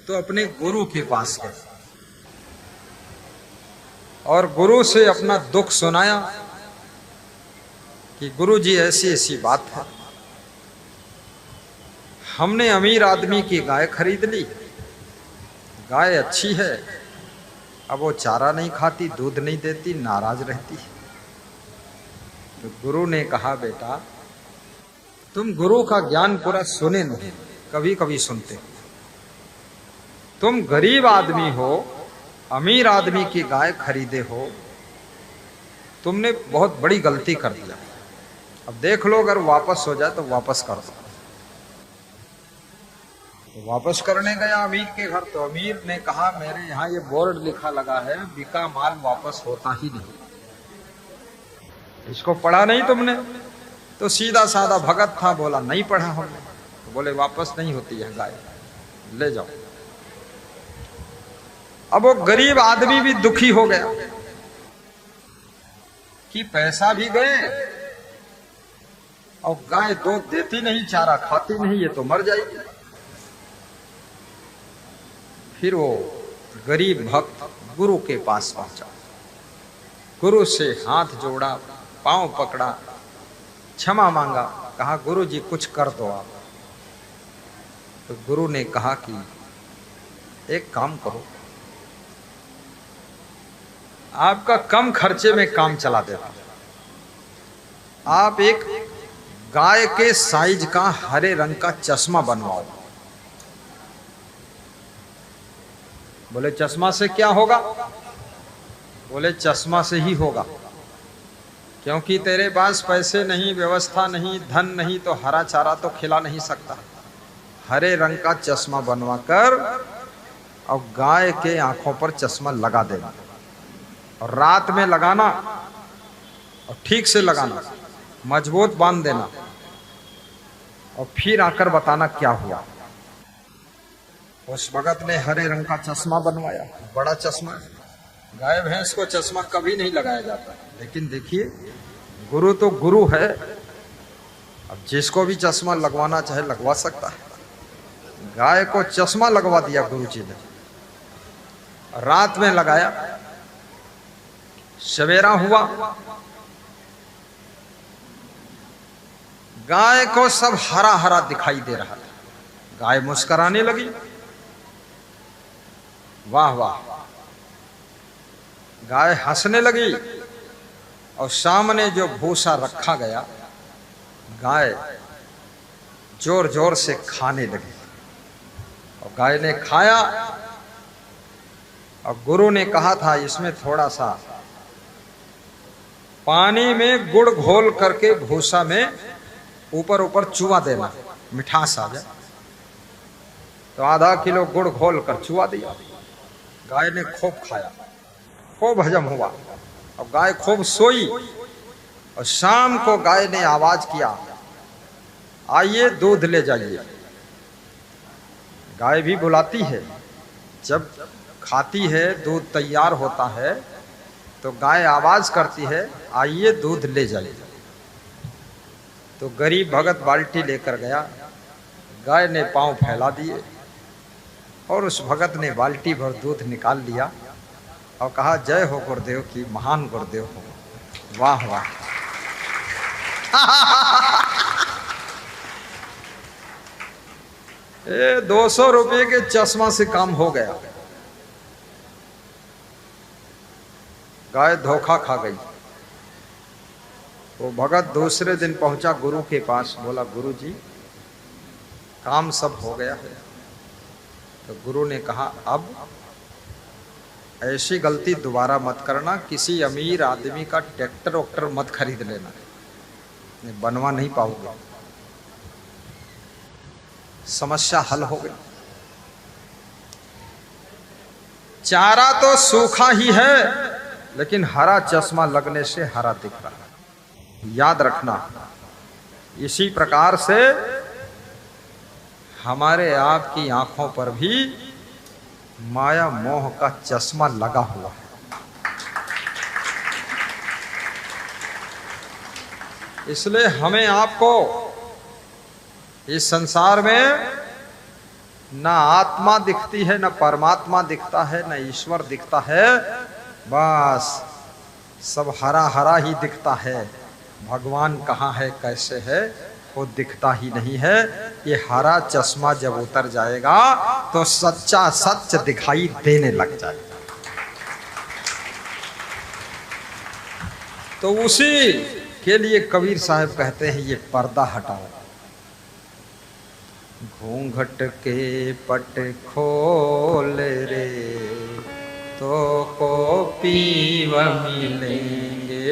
तो अपने गुरु के पास गए और गुरु से अपना दुख सुनाया कि गुरु जी ऐसी ऐसी बात है, हमने अमीर आदमी की गाय खरीद ली, गाय अच्छी है, अब वो चारा नहीं खाती, दूध नहीं देती, नाराज रहती है। तो गुरु ने कहा, बेटा तुम गुरु का ज्ञान पूरा सुने नहीं, कभी कभी सुनते हो। तुम गरीब आदमी हो, अमीर आदमी की गाय खरीदे हो, तुमने बहुत बड़ी गलती कर दिया। अब देख लो, अगर वापस हो जाए तो वापस कर दो। तो वापस करने गया अमीर के घर, तो अमीर ने कहा, मेरे यहाँ ये बोर्ड लिखा लगा है, बिका माल वापस होता ही नहीं। इसको पढ़ा नहीं तुमने? तो सीधा साधा भगत था, बोला नहीं पढ़ा हमने। तो बोले वापस नहीं होती है गाय, ले जाओ। अब वो गरीब आदमी भी दुखी हो गया कि पैसा भी गए और गाय दूध देती नहीं, चारा खाती नहीं, ये तो मर जाएगी। फिर वो गरीब भक्त गुरु के पास पहुंचा, गुरु से हाथ जोड़ा, पांव पकड़ा, क्षमा मांगा, कहा गुरु जी कुछ कर दो आप। तो गुरु ने कहा कि एक काम करो, आपका कम खर्चे में काम चला देता, आप एक गाय के साइज का हरे रंग का चश्मा बनवाओ। बोले चश्मा से क्या होगा? बोले चश्मा से ही होगा, क्योंकि तेरे पास पैसे नहीं, व्यवस्था नहीं, धन नहीं, तो हरा चारा तो खिला नहीं सकता। हरे रंग का चश्मा बनवाकर और गाय के आंखों पर चश्मा लगा देना, और रात में लगाना, और ठीक से लगाना, मजबूत बांध देना, और फिर आकर बताना क्या हुआ। उस भगत ने हरे रंग का चश्मा बनवाया, बड़ा चश्मा। गाय भैंस को चश्मा कभी नहीं लगाया जाता, लेकिन देखिए गुरु तो गुरु है, अब जिसको भी चश्मा लगवाना चाहे लगवा सकता है। गाय को चश्मा लगवा दिया गुरु जी ने, रात में लगाया। सवेरा हुआ, गाय को सब हरा हरा दिखाई दे रहा था। गाय मुस्कुराने लगी, वाह वाह। गाय हंसने लगी, और सामने जो भूसा रखा गया, गाय जोर जोर से खाने लगी, और गाय ने खाया। और गुरु ने कहा था इसमें थोड़ा सा पानी में गुड़ घोल करके भूसा में ऊपर ऊपर चुआ देना, मिठास आ जाए। तो आधा किलो गुड़ घोल कर चुआ दिया। गाय ने खूब खाया, खूब हजम हुआ, और गाय खूब सोई। और शाम को गाय ने आवाज किया, आइए दूध ले जाइए। गाय भी बुलाती है, जब खाती है, दूध तैयार होता है, तो गाय आवाज करती है, आइए दूध ले जाइए। तो गरीब भगत बाल्टी लेकर गया, गाय ने पांव फैला दिए, और उस भगत ने बाल्टी भर दूध निकाल लिया, और कहा जय हो गुरुदेव की, महान गुरुदेव हो। वाह वाह। ये 200 रुपये के चश्मा से काम हो गया। गाय धोखा खा गई। वो भगत दूसरे दिन पहुंचा गुरु के पास, बोला गुरु जी काम सब हो गया है। तो गुरु ने कहा अब ऐसी गलती दोबारा मत करना, किसी अमीर आदमी का ट्रैक्टर वैक्टर मत खरीद लेना, बनवा नहीं पाओगे। समस्या हल हो गई। चारा तो सूखा ही है, लेकिन हरा चश्मा लगने से हरा दिख रहा है। याद रखना, इसी प्रकार से हमारे आपकी आंखों पर भी माया मोह का चश्मा लगा हुआ है। इसलिए हमें आपको इस संसार में ना आत्मा दिखती है, ना परमात्मा दिखता है, ना ईश्वर दिखता है, बस सब हरा हरा ही दिखता है। भगवान कहाँ है, कैसे है, वो दिखता ही नहीं है। ये हरा चश्मा जब उतर जाएगा तो सच्चा सच दिखाई देने लग जाएगा। तो उसी के लिए कबीर साहब कहते हैं ये पर्दा हटाओ। घूंघट के पट खोल रे तो को पीव मिलेंगे।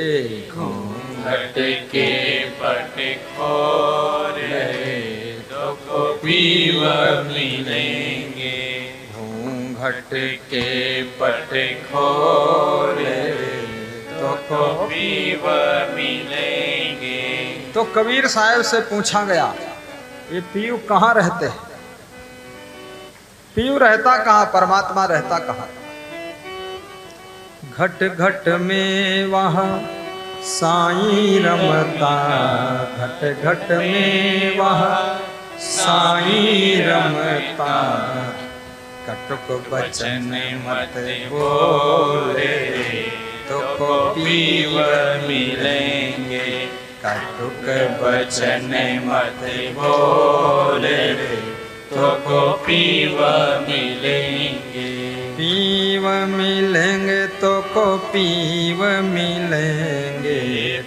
घूंघट के पट खोल रे तो को पीव मिलेंगे। घूंघट के पट खोल रे तो को पीव मिलेंगे। तो कबीर साहब से पूछा गया ये पीव कहाँ रहते हैं? पीव रहता कहाँ, परमात्मा रहता कहाँ? घट घट में वहाँ साईं रमता, घट घट में वहाँ साईं रमता। कटुक बचन मत बोले तो को पीव मिलेंगे। कटुक बचन मत बोले तो को पीव मिलेंगे। पीव मिलेंगे तो को पीव मिलेंगे।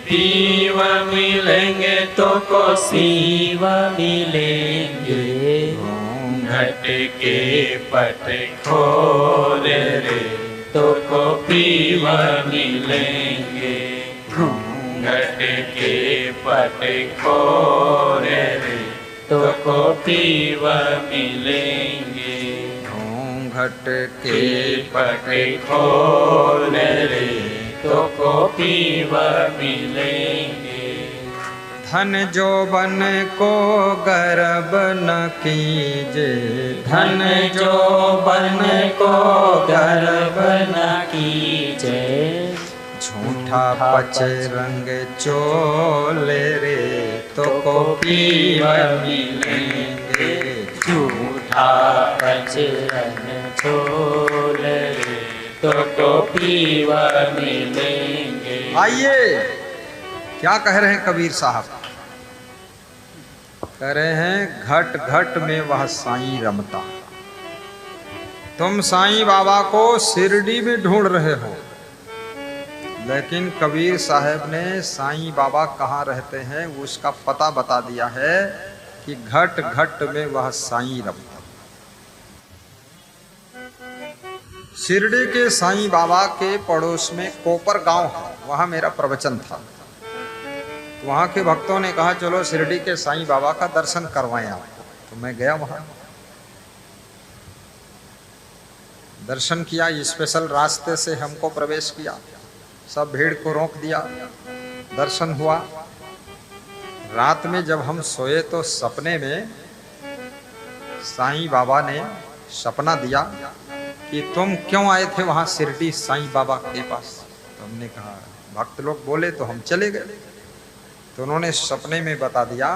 पीव मिलेंगे तो को सीव मिलेंगे। घट के पट खोल रे तो को पीव मिलेंगे। घट के पट खोल रे तो को पीव मिलेंगे। घट के पट खोल रे तो को पीव मिलेंगे। धन जो बन को गर्व न कीजे, धन जो बन को गर्व न कीजे। झूठा पच रंग चोले रे तो को पीव मिलेंगे। झूठा पच रंग चोले रे तो को पीव मिलेंगे। आइए क्या कह रहे हैं कबीर साहब? कह रहे हैं घट घट में वह साईं रमता। तुम साईं बाबा को शिरडी में ढूंढ रहे हो, लेकिन कबीर साहब ने साईं बाबा कहाँ रहते हैं उसका पता बता दिया है कि घट घट में वह साईं रमता। शिरडी के साईं बाबा के पड़ोस में कोपर गांव है, वहां मेरा प्रवचन था। वहां के भक्तों ने कहा चलो शिरडी के साईं बाबा का दर्शन करवाएं आपको। तो मैं गया वहां, दर्शन किया। स्पेशल रास्ते से हमको प्रवेश किया, सब भीड़ को रोक दिया, दर्शन हुआ। रात में जब हम सोए तो सपने में साईं बाबा ने सपना दिया कि तुम क्यों आए थे वहां शिरडी साईं बाबा के पास। तो हमने कहा, भक्त लोग बोले तो हम चले गए। तो उन्होंने सपने में बता दिया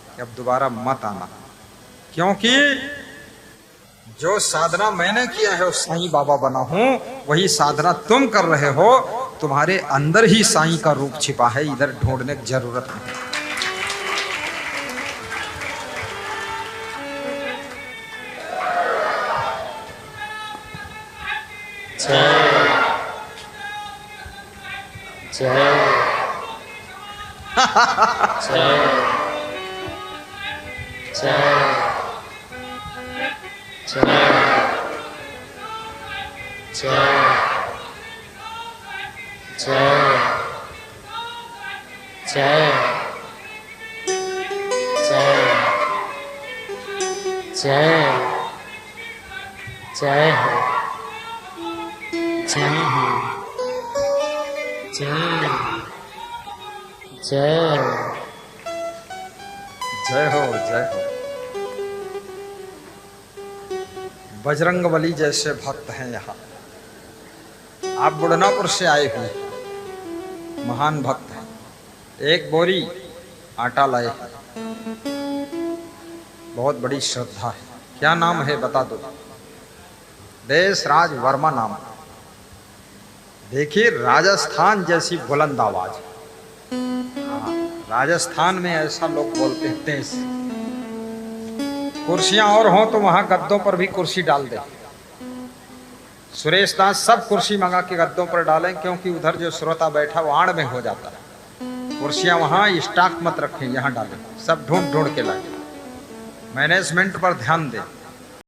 कि अब दोबारा मत आना, क्योंकि जो साधना मैंने किया है उस साईं बाबा बना हूं, वही साधना तुम कर रहे हो। तुम्हारे अंदर ही साईं का रूप छिपा है, इधर ढूंढने की जरूरत नहीं। जय हो जय हो। बजरंगबली जैसे भक्त हैं यहाँ। आप बुढ़नापुर से आए हुए महान भक्त हैं। एक बोरी आटा लाए, बहुत बड़ी श्रद्धा है। क्या नाम है बता दो। देश राज वर्मा नाम। देखिए राजस्थान जैसी बुलंद आवाज। हाँ, राजस्थान में ऐसा लोग बोलते हैं तेज। कुर्सियां और हों तो वहां गद्दों पर भी कुर्सी डाल दे। सुरेश दास सब कुर्सी मंगा के गद्दों पर डालें, क्योंकि उधर जो श्रोता बैठा वो आड़ में हो जाता है। कुर्सियां वहां स्टॉक मत रखें, यहां डालें, सब ढूंढ ढूंढ के लाएं। मैनेजमेंट पर ध्यान दें।